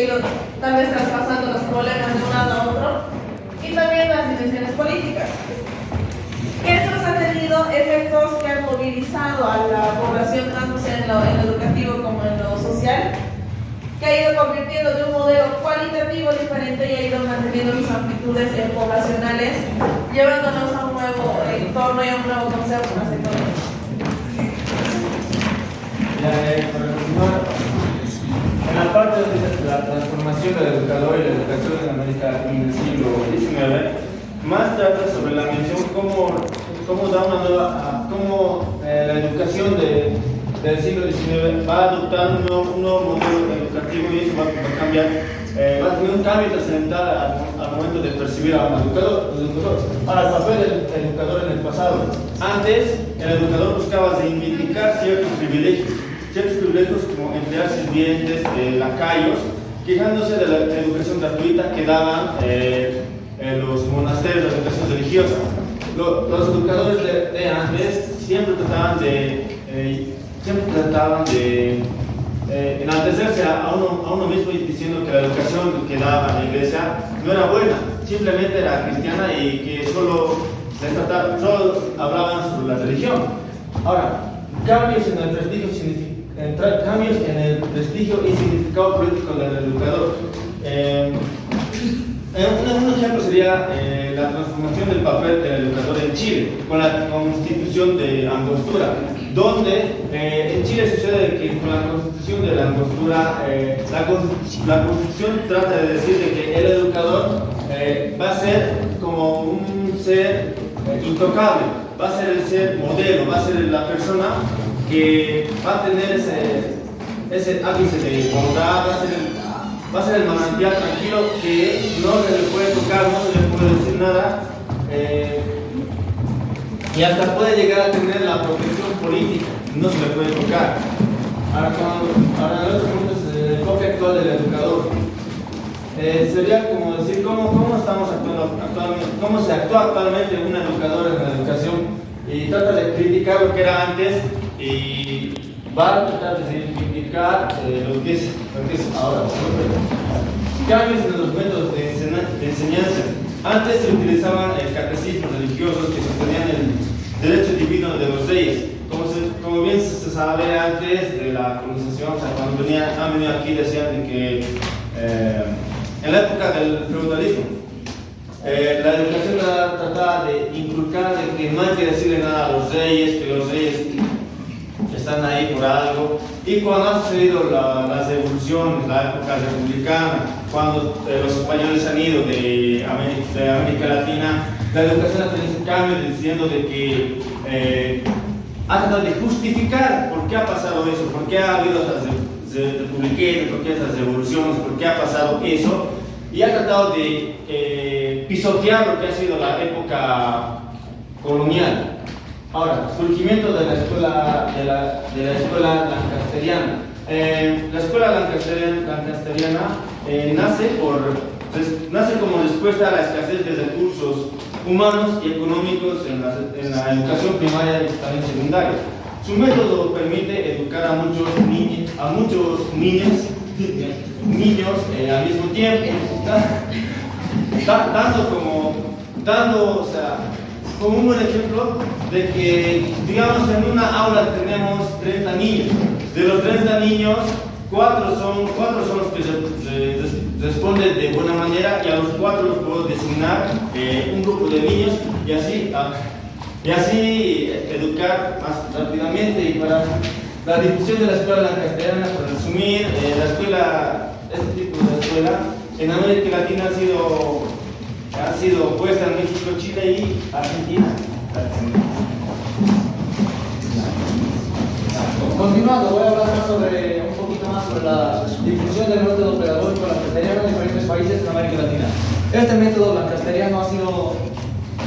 ha ido tal vez traspasando los problemas de un lado a otro, y también las dimensiones políticas. Estos han tenido efectos que han movilizado a la población tanto sea en lo educativo como en lo social, que ha ido convirtiendo de un modelo cualitativo diferente y ha ido manteniendo sus amplitudes poblacionales, llevándonos a un nuevo entorno y a un nuevo concepto en las economías. Para continuar, en la parte de la transformación del educador y la educación en América Latina en el siglo XIX, más trata sobre la mención cómo da una nueva, cómo la educación del siglo XIX va a adoptar un nuevo modelo educativo, y eso va a cambiar, va a tener un cambio trascendental al momento de percibir a un educador. Ahora, el papel del educador en el pasado. Antes, el educador buscaba reivindicar ciertos privilegios como emplear sirvientes, lacayos, quejándose de la educación gratuita que daban los monasterios de educación religiosa. Los educadores de antes siempre trataban de enaltecerse a uno mismo, y diciendo que la educación que daba la iglesia no era buena, simplemente era cristiana, y que solo hablaban sobre la religión. Ahora, cambios en el prestigio y significado político del educador. Un ejemplo sería la transformación del papel del educador en Chile con la Constitución de Angostura, donde en Chile sucede que con la Constitución de la Angostura, la Constitución trata de decir de que el educador va a ser como un ser intocable, va a ser el ser modelo, va a ser la persona que va a tener ese ápice de bondad, va a ser el manantial tranquilo que no se le puede tocar, no se le puede decir nada, y hasta puede llegar a tener la protección política, no se le puede tocar. Ahora el otro punto es el enfoque actual del educador. Sería como decir cómo estamos actuando actualmente, cómo se actúa actualmente un educador en la educación, y trata de criticar lo que era antes y va a tratar de reivindicar lo que es ahora. Cambios en los métodos de enseñanza. Antes se utilizaban catecismos religiosos que sostenían el derecho divino de los reyes. Como bien se sabe, antes de la colonización, o sea, cuando han venido aquí, decían de que en la época del feudalismo, la educación trataba de inculcar de que no hay que decirle nada a los reyes, que los reyes están ahí por algo. Y cuando ha sucedido las revoluciones, la época republicana, cuando los españoles han ido de América Latina, la educación ha tenido un cambio diciendo de que ha tratado de justificar por qué ha pasado eso, por qué ha habido esas republicanas, por qué esas revoluciones, por qué ha pasado eso, y ha tratado de pisotear lo que ha sido la época colonial. Ahora, surgimiento de la escuela lancasteriana. La escuela lancasteriana nace como respuesta a la escasez de recursos humanos y económicos en la educación primaria y también secundaria. Su método permite educar a muchos niños al mismo tiempo, como un buen ejemplo de que, digamos, en una aula tenemos 30 niños. De los 30 niños, 4 son los que responden de buena manera, y a los 4 los puedo designar un grupo de niños, y así educar más rápidamente. Y para la difusión de la escuela lancastriana, para resumir, este tipo de escuela en América Latina ha sido puesta en México, Chile y Argentina. Continuando, voy a hablar un poquito más sobre la difusión del método pedagógico lancasteriano en diferentes países en América Latina. Este método lancasteriano ha sido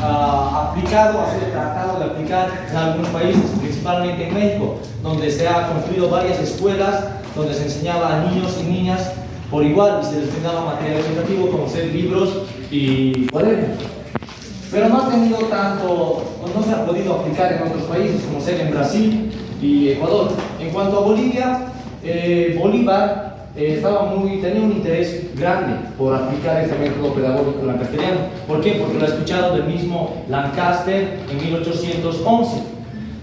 aplicado, ha sido tratado de aplicar en algunos países, principalmente en México, donde se han construido varias escuelas donde se enseñaba a niños y niñas por igual y se les brindaba material educativo como ser libros y cuadernos. Pero no ha tenido no se ha podido aplicar en otros países como ser en Brasil y Ecuador. En cuanto a Bolivia, Bolívar tenía un interés grande por aplicar este método pedagógico en castellano. ¿Por qué? Porque lo he escuchado del mismo Lancaster en 1811.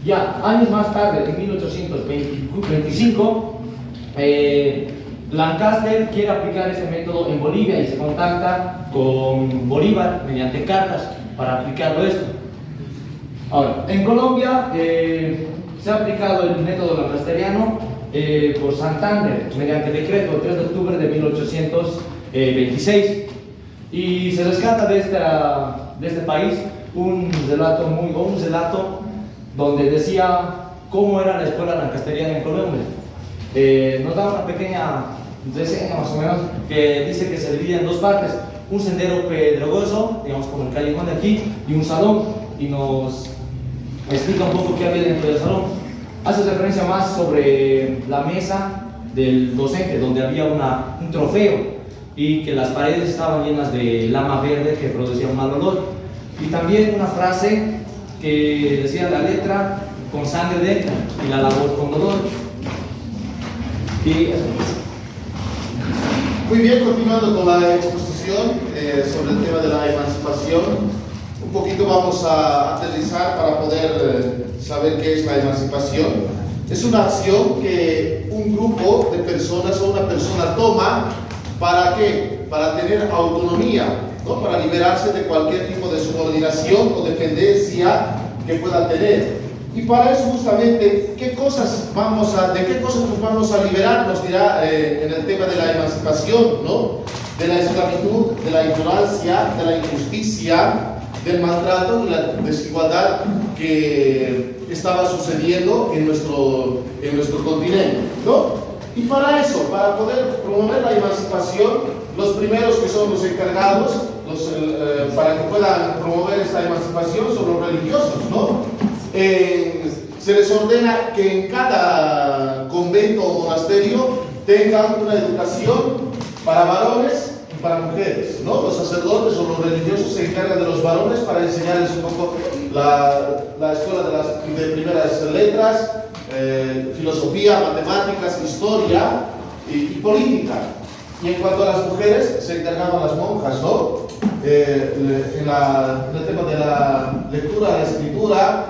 Ya años más tarde, en 1825, Lancaster quiere aplicar ese método en Bolivia y se contacta con Bolívar mediante cartas para aplicarlo esto. Ahora, en Colombia se ha aplicado el método lancasteriano por Santander mediante decreto el 3 de octubre de 1826, y se rescata de este país un relato donde decía cómo era la escuela lancasteriana en Colombia. Nos da una pequeña reseña más o menos que dice que se divide en dos partes: un sendero pedregoso, digamos como el callejón de aquí, y un salón, y nos explica un poco qué había dentro del salón. Hace referencia más sobre la mesa del docente, donde había un trofeo, y que las paredes estaban llenas de lama verde que producía un mal olor. Y también una frase que decía: la letra con sangre dentro y la labor con dolor. Y muy bien, continuando con la exposición sobre el tema de la emancipación, un poquito vamos a aterrizar para poder saber qué es la emancipación. Es una acción que un grupo de personas o una persona toma. ¿Para qué? Para tener autonomía, ¿no? Para liberarse de cualquier tipo de subordinación o dependencia que pueda tener. Y para eso justamente, ¿de qué cosas nos vamos a liberar? Nos dirá en el tema de la emancipación, ¿no? De la esclavitud, de la ignorancia, de la injusticia, del maltrato y la desigualdad que estaba sucediendo en nuestro continente, ¿no? Y para eso, para poder promover la emancipación, los primeros que son los encargados para que puedan promover esta emancipación son los religiosos, ¿no? Se les ordena que en cada convento o monasterio tengan una educación para varones y para mujeres, ¿no? Los sacerdotes o los religiosos se encargan de los varones para enseñarles un poco la escuela de primeras letras, filosofía, matemáticas, historia y política. Y en cuanto a las mujeres, se encargaban las monjas, ¿no? En el tema de la lectura, la escritura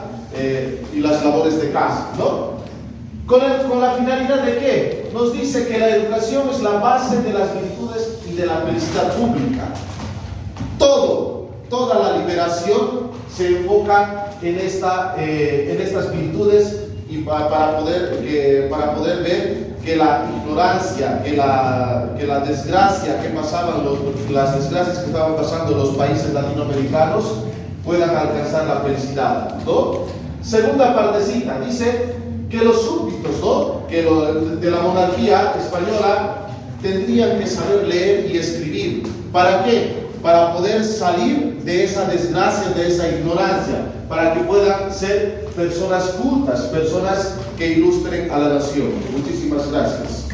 y las labores de casa, ¿no? ¿Con la finalidad de qué? Nos dice que la educación es la base de las virtudes y de la felicidad pública. Toda la liberación se enfoca en estas virtudes, y para poder ver que la ignorancia, que la desgracia que pasaban, las desgracias que estaban pasando en los países latinoamericanos puedan alcanzar la felicidad, ¿no? Segunda partecita, dice que los súbditos, ¿no? De la monarquía española tendrían que saber leer y escribir. ¿Para qué? Para poder salir de esa desgracia, de esa ignorancia, para que puedan ser personas cultas, personas que ilustren a la nación. Muchísimas gracias.